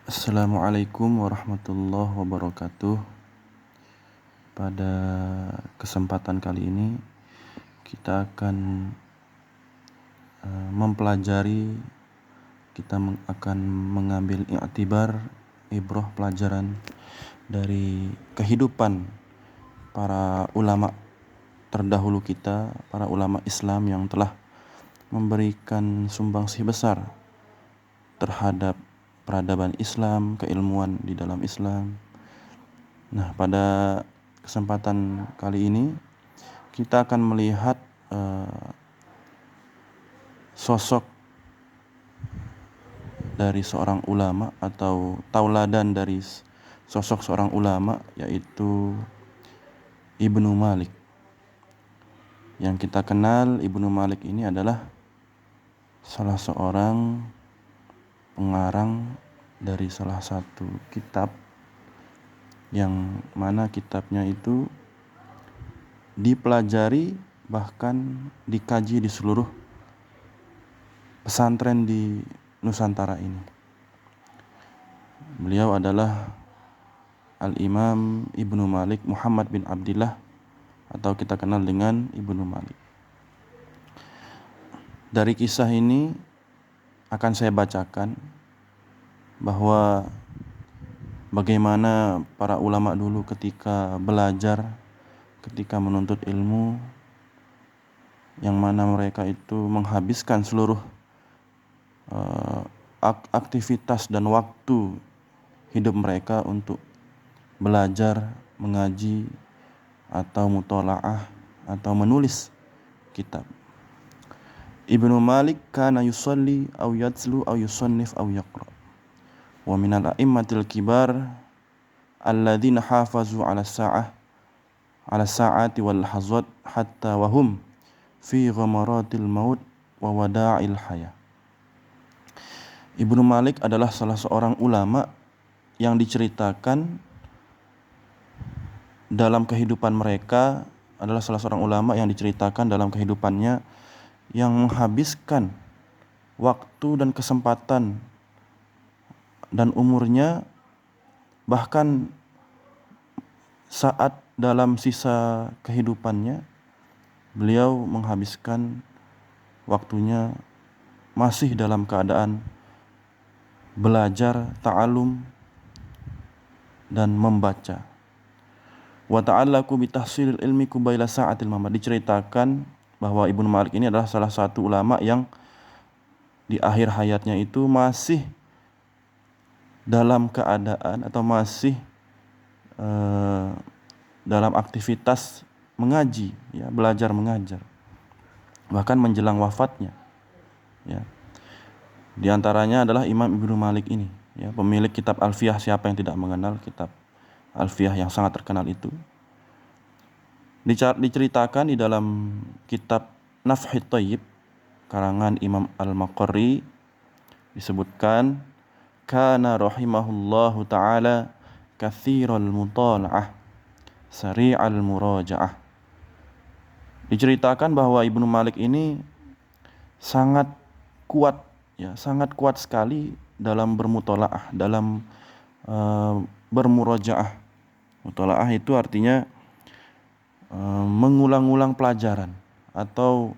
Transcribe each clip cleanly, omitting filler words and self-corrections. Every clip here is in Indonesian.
Assalamualaikum warahmatullahi wabarakatuh. Pada kesempatan kali ini kita akan mempelajari, akan mengambil ibrah pelajaran dari kehidupan para ulama terdahulu kita, para ulama Islam yang telah memberikan sumbangsih besar terhadap peradaban Islam, keilmuan di dalam Islam. Nah, pada kesempatan kali ini kita akan melihat sosok dari seorang ulama atau tauladan dari sosok seorang ulama, yaitu Ibnu Malik. Yang kita kenal, Ibnu Malik ini adalah salah seorang pengarang dari salah satu kitab yang mana kitabnya itu dipelajari bahkan dikaji di seluruh pesantren di Nusantara ini. Beliau adalah Al-Imam Ibnu Malik Muhammad bin Abdillah, atau kita kenal dengan Ibnu Malik. Dari kisah ini akan saya bacakan bahwa bagaimana para ulama dulu ketika belajar, ketika menuntut ilmu, yang mana mereka itu menghabiskan seluruh aktivitas dan waktu hidup mereka untuk belajar, mengaji, atau mutola'ah, atau menulis kitab. Ibnu Malik kana yusalli aw yatslu aw yusannif aw yaqra. Wa minal a'immatil kibar alladzina hafazu ala sa'ati wal hazat hatta wahum fi ghamaratil maut wa wada'il hayah. Ibnu Malik adalah salah seorang ulama yang diceritakan dalam kehidupan mereka, adalah salah seorang ulama yang diceritakan dalam kehidupannya yang menghabiskan waktu dan kesempatan dan umurnya, bahkan saat dalam sisa kehidupannya beliau menghabiskan waktunya masih dalam keadaan belajar, ta'alum, dan membaca. Wa ta'allaku bi tahsilil ilmi kubaila sa'atil mamat. Diceritakan bahwa Ibnu Malik ini adalah salah satu ulama yang di akhir hayatnya itu masih dalam keadaan atau masih dalam aktivitas mengaji, ya, belajar mengajar, bahkan menjelang wafatnya, ya. Di antaranya adalah Imam Ibnu Malik ini, ya, pemilik kitab Alfiyah. Siapa yang tidak mengenal kitab Alfiyah yang sangat terkenal itu? Diceritakan di dalam kitab Nafhit Thayyib karangan Imam Al-Maqarri, disebutkan kana rahimahullahu ta'ala katsiral mutala'ah sari'al muraja'ah. Diceritakan bahwa Ibnu Malik ini sangat kuat, ya, sangat kuat sekali dalam bermutola'ah, dalam bermurajaah. Mutola'ah itu artinya mengulang-ulang pelajaran atau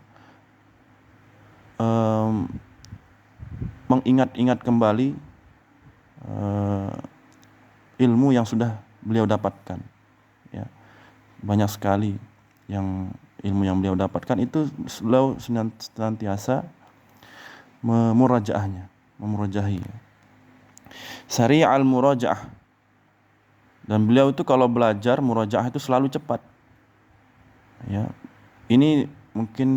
mengingat-ingat kembali ilmu yang sudah beliau dapatkan, ya. Banyak sekali ilmu yang beliau dapatkan itu beliau senantiasa memurajahi. Sari'al murajaah. Dan beliau itu kalau belajar murajaah itu selalu cepat, ya. Ini mungkin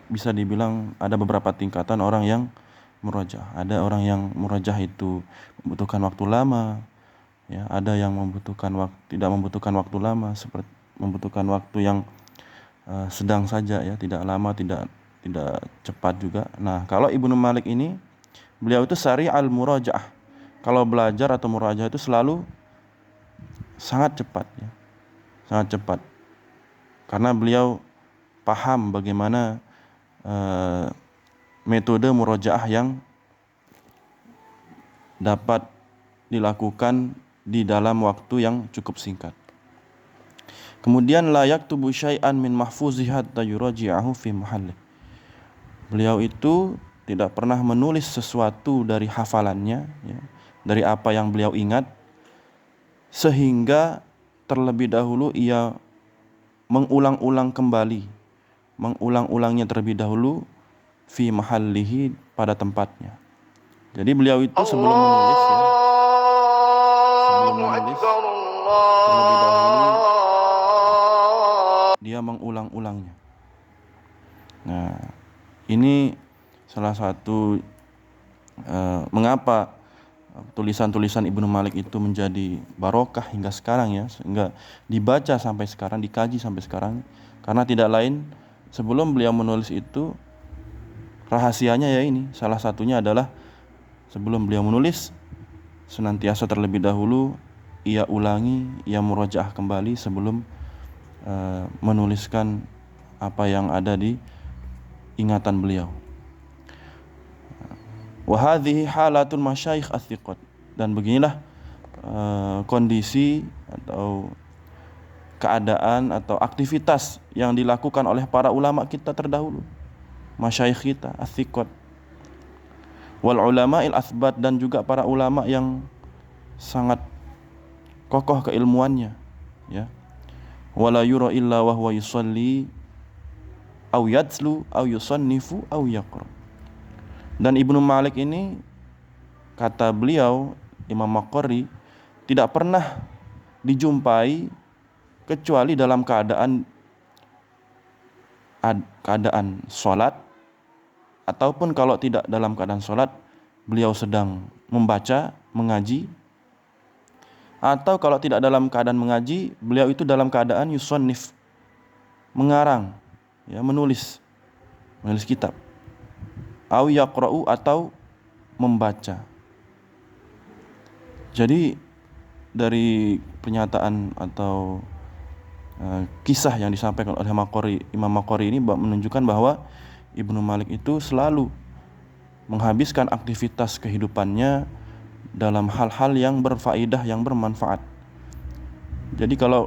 bisa dibilang ada beberapa tingkatan orang yang murajaah. Ada orang yang murajaah itu membutuhkan waktu lama, ya. Ada yang tidak membutuhkan waktu lama, seperti membutuhkan waktu yang sedang saja, ya, tidak lama, tidak cepat juga. Nah, kalau Ibnu Malik ini, beliau itu sari'al murajaah. Kalau belajar atau murajaah itu selalu sangat cepat, ya. Sangat cepat. Karena beliau paham bagaimana metode murajaah yang dapat dilakukan di dalam waktu yang cukup singkat. Kemudian la yaktubu syai'an min mahfuzi hatta yuraji'ahu fi mahallih. Beliau itu tidak pernah menulis sesuatu dari hafalannya, ya, dari apa yang beliau ingat, sehingga terlebih dahulu ia mengulang-ulangnya terlebih dahulu fi mahallihi, pada tempatnya. Jadi beliau itu sebelum menulis terlebih dahulu dia mengulang-ulangnya. Nah, ini salah satu mengapa tulisan-tulisan Ibnu Malik itu menjadi barokah hingga sekarang, ya, sehingga dibaca sampai sekarang, dikaji sampai sekarang, karena tidak lain sebelum beliau menulis itu rahasianya ya ini, salah satunya adalah sebelum beliau menulis senantiasa terlebih dahulu ia ulangi, ia murojaah kembali sebelum menuliskan apa yang ada di ingatan beliau. Wa hadhihi halatul masyayikh athiqat, dan beginilah kondisi atau keadaan atau aktivitas yang dilakukan oleh para ulama kita terdahulu, masyayikh kita athiqat, wal ulama'il athbat, dan juga para ulama yang sangat kokoh keilmuannya, ya. Wala yura illa wa huwa yusalli au yatslu au yusannifu au yaqra. Dan Ibnu Malik ini, kata beliau Imam Maqarri, tidak pernah dijumpai kecuali dalam keadaan sholat, ataupun kalau tidak dalam keadaan sholat beliau sedang membaca, mengaji, atau kalau tidak dalam keadaan mengaji beliau itu dalam keadaan yusannif, mengarang, ya, menulis kitab, au yaqra'u, atau membaca. Jadi dari pernyataan atau kisah yang disampaikan oleh Imam Maqarri ini menunjukkan bahwa Ibnu Malik itu selalu menghabiskan aktivitas kehidupannya dalam hal-hal yang berfaedah, yang bermanfaat. Jadi kalau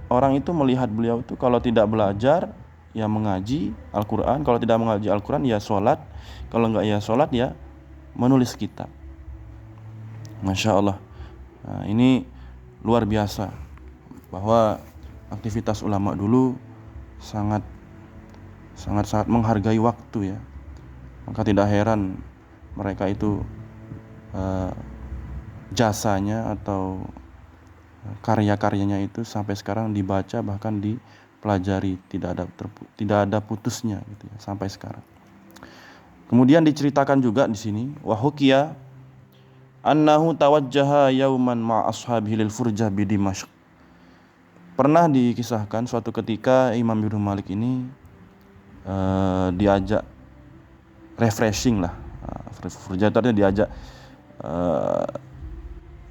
orang itu melihat beliau itu kalau tidak belajar ya mengaji Al-Quran, kalau tidak mengaji Al-Quran ya sholat, kalau enggak ya sholat ya menulis kitab. Masya Allah. Nah, ini luar biasa bahwa aktivitas ulama dulu sangat menghargai waktu, ya. Maka tidak heran mereka itu jasanya atau karya-karyanya itu sampai sekarang dibaca, bahkan dipelajari, tidak ada putusnya gitu, ya, sampai sekarang. Kemudian diceritakan juga di sini wa hukiya annahu tawajjaha yauman ma ashabihi lil furjah bi Dimashq. Pernah dikisahkan suatu ketika Imam Ibnu Malik ini diajak refreshing lah, furjah itu artinya diajak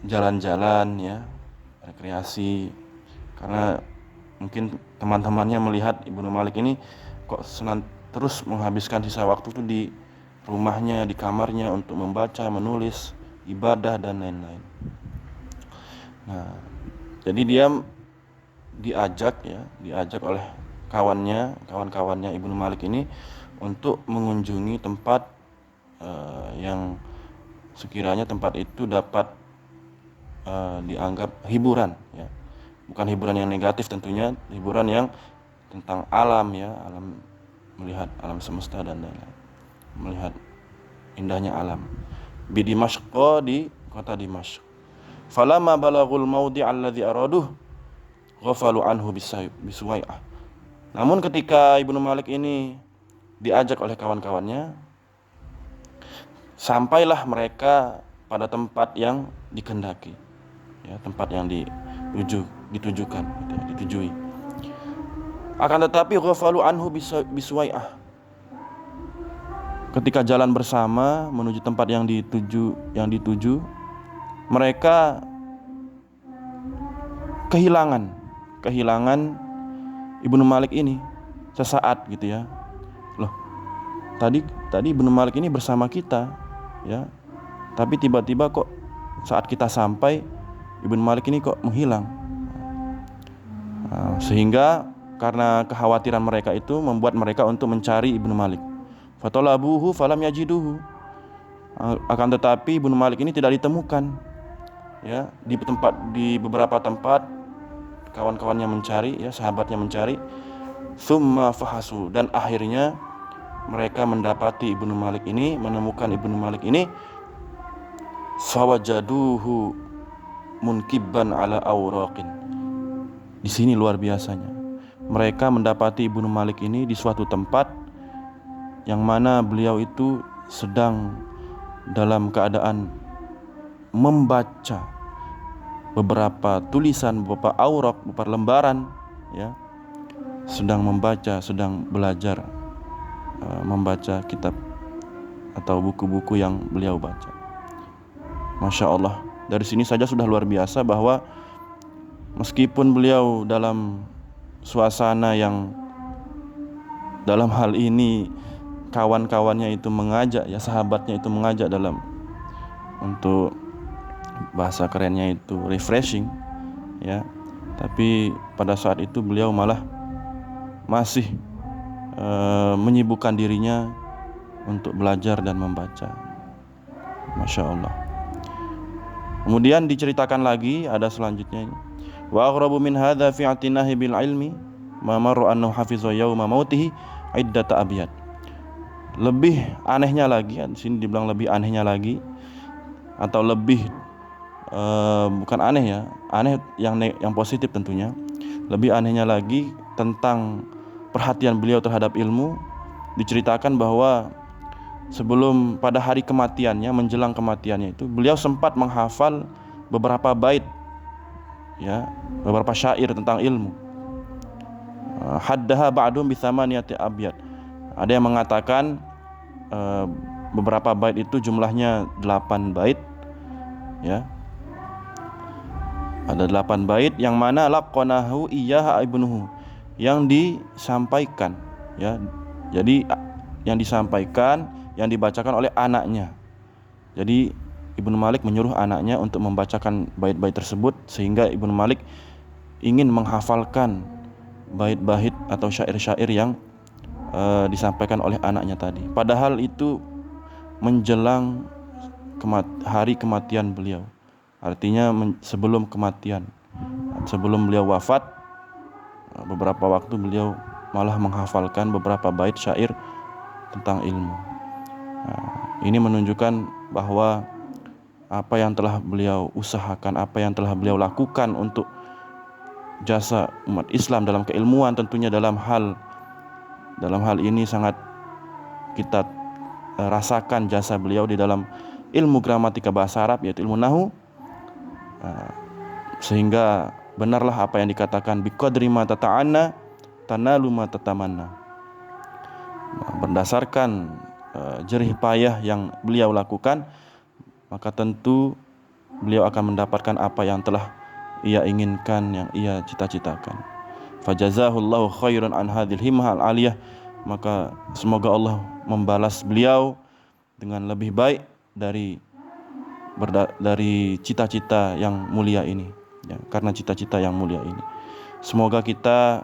jalan-jalan, ya, rekreasi, karena mungkin teman-temannya melihat Ibnu Malik ini kok terus menghabiskan sisa waktu itu di rumahnya, di kamarnya untuk membaca, menulis, ibadah dan lain-lain. Nah, jadi dia diajak oleh kawan-kawannya Ibnu Malik ini untuk mengunjungi tempat yang sekiranya tempat itu dapat dianggap hiburan, ya. Bukan hiburan yang negatif tentunya, hiburan yang tentang alam, ya, alam, melihat alam semesta dan lain-lain, melihat indahnya alam. Bi Dimashq, di kota Dimashq. Falamma balaghul maudi' alladhi araduh ghafalu anhu bisuwai'ah. Namun ketika Ibnu Malik ini diajak oleh kawan-kawannya, sampailah mereka pada tempat yang dikehendaki, ya, tempat yang ditujukan, ditujui. Akan tetapi ghafalu anhu bisuwai'ah. Ketika jalan bersama menuju tempat yang dituju, mereka kehilangan Ibnu Malik ini sesaat gitu, ya. Loh, tadi Ibnu Malik ini bersama kita, ya. Tapi tiba-tiba kok saat kita sampai Ibnu Malik ini kok menghilang. Sehingga karena kekhawatiran mereka itu membuat mereka untuk mencari Ibnu Malik. Fatalabuhu falam yajiduhu. Akan tetapi Ibnu Malik ini tidak ditemukan. Ya, di beberapa tempat kawan-kawannya mencari, ya, sahabatnya mencari. Tsumma fahasu, dan akhirnya mereka mendapati Ibnu Malik ini, menemukan Ibnu Malik ini. Sawajaduhu munkibban ala awraqin. Di sini luar biasanya. Mereka mendapati Ibnu Malik ini di suatu tempat yang mana beliau itu sedang dalam keadaan membaca beberapa tulisan, beberapa auraq, beberapa lembaran, ya, sedang membaca, sedang belajar membaca kitab atau buku-buku yang beliau baca. Masya Allah, dari sini saja sudah luar biasa bahwa meskipun beliau dalam suasana yang dalam hal ini kawan-kawannya itu mengajak, ya, sahabatnya itu mengajak dalam, untuk bahasa kerennya itu refreshing, ya, tapi pada saat itu beliau malah masih menyibukkan dirinya untuk belajar dan membaca. Masya Allah. Kemudian diceritakan lagi, ada selanjutnya ini. Wa aghrabu min hadza fi i'tinahi bil ilmi ma marra annahu hafiza yauma mautihi iddata abyad. Lebih anehnya lagi, di sini dibilang lebih anehnya lagi, atau lebih bukan aneh, ya, aneh yang positif tentunya. Lebih anehnya lagi tentang perhatian beliau terhadap ilmu, diceritakan bahwa sebelum pada hari kematiannya, menjelang kematiannya itu, beliau sempat menghafal beberapa bait, ya, beberapa syair tentang ilmu. Haddaha ba'dum bi thamaniyati abyad. Ada yang mengatakan beberapa bait itu jumlahnya 8 bait, ya. Ada 8 bait yang mana laqanahu iyyaha ibnuhu, yang disampaikan, ya. Jadi yang disampaikan, yang dibacakan oleh anaknya. Jadi Ibnu Malik menyuruh anaknya untuk membacakan bait-bait tersebut, sehingga Ibnu Malik ingin menghafalkan bait-bait atau syair-syair yang disampaikan oleh anaknya tadi. Padahal itu menjelang hari kematian beliau. Artinya sebelum kematian, sebelum beliau wafat, beberapa waktu beliau malah menghafalkan beberapa bait syair tentang ilmu. Ini menunjukkan bahwa apa yang telah beliau usahakan, apa yang telah beliau lakukan untuk jasa umat Islam dalam keilmuan, tentunya dalam hal ini sangat kita rasakan jasa beliau di dalam ilmu gramatika bahasa Arab, yaitu ilmu nahwu. Sehingga benarlah apa yang dikatakan biqadri ma tata'anna tanalu ma tatamanna. Berdasarkan jerih payah yang beliau lakukan, maka tentu beliau akan mendapatkan apa yang telah ia inginkan, yang ia cita-citakan. Fajazahullahu khairan an hadhil himmah al-aliyah. Maka semoga Allah membalas beliau dengan lebih baik dari cita-cita yang mulia ini, ya, karena cita-cita yang mulia ini. Semoga kita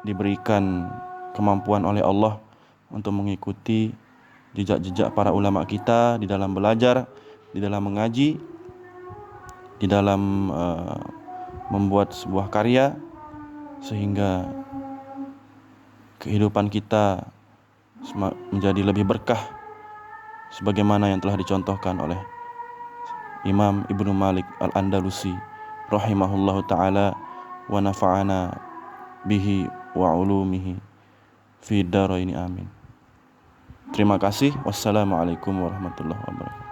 diberikan kemampuan oleh Allah untuk mengikuti jejak-jejak para ulama kita di dalam belajar, di dalam mengaji, di dalam membuat sebuah karya, sehingga kehidupan kita menjadi lebih berkah sebagaimana yang telah dicontohkan oleh Imam Ibnu Malik Al-Andalusi rahimahullahu ta'ala, wa nafa'ana bihi wa ulumihi fi daraini amin. Terima kasih. Wassalamualaikum warahmatullahi wabarakatuh.